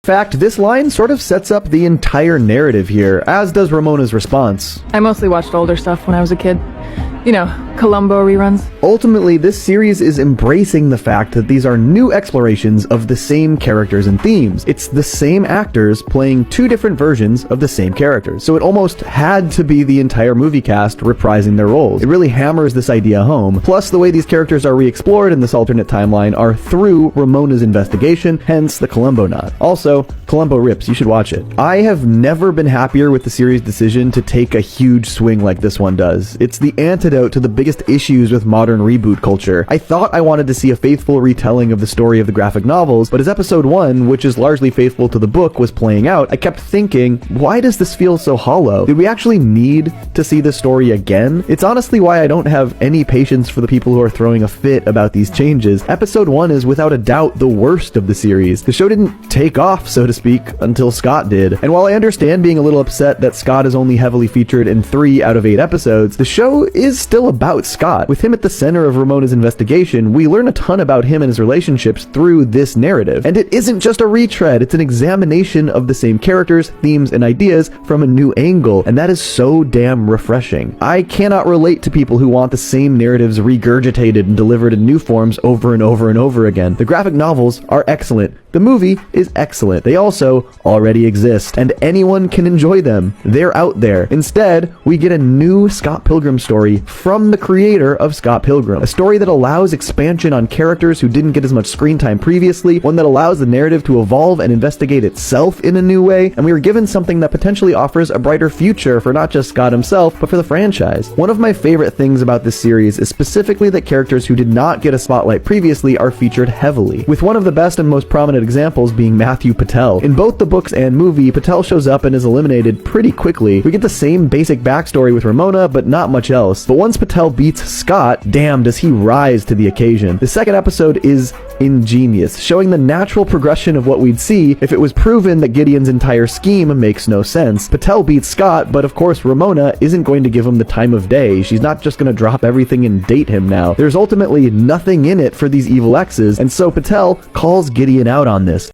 fact, this line sort of sets up the entire narrative here, as does Ramona's response. I mostly watched older stuff when I was a kid. You know, Columbo reruns. Ultimately, this series is embracing the fact that these are new explorations of the same characters and themes. It's the same actors playing two different versions of the same characters, so it almost had to be the entire movie cast reprising their roles. It really hammers this idea home. Plus, the way these characters are re-explored in this alternate timeline are through Ramona's investigation, hence the Columbo nod. Also, Columbo rips, you should watch it. I have never been happier with the series' decision to take a huge swing like this one does. It's the antidote to the biggest issues with modern reboot culture. I thought I wanted to see a faithful retelling of the story of the graphic novels, but as episode 1, which is largely faithful to the book, was playing out, I kept thinking, why does this feel so hollow? Did we actually need to see this story again? It's honestly why I don't have any patience for the people who are throwing a fit about these changes. Episode 1 is without a doubt the worst of the series. The show didn't take off, so to speak, until Scott did. And while I understand being a little upset that Scott is only heavily featured in 3 out of 8 episodes, the show is still about Scott. With him at the center of Ramona's investigation, we learn a ton about him and his relationships through this narrative. And it isn't just a retread, it's an examination of the same characters, themes, and ideas from a new angle, and that is so damn refreshing. I cannot relate to people who want the same narratives regurgitated and delivered in new forms over and over and over again. The graphic novels are excellent. The movie is excellent. They also already exist, and anyone can enjoy them. They're out there. Instead, we get a new Scott Pilgrim story from the creator of Scott Pilgrim. A story that allows expansion on characters who didn't get as much screen time previously, one that allows the narrative to evolve and investigate itself in a new way, and we were given something that potentially offers a brighter future for not just Scott himself, but for the franchise. One of my favorite things about this series is specifically that characters who did not get a spotlight previously are featured heavily, with one of the best and most prominent examples being Matthew Patel. In both the books and movie, Patel shows up and is eliminated pretty quickly. We get the same basic backstory with Ramona, but not much else. But once Patel beats Scott, damn does he rise to the occasion. The second episode is ingenious, showing the natural progression of what we'd see if it was proven that Gideon's entire scheme makes no sense. Patel beats Scott, but of course Ramona isn't going to give him the time of day. She's not just going to drop everything and date him now. There's ultimately nothing in it for these evil exes, and so Patel calls Gideon out on this.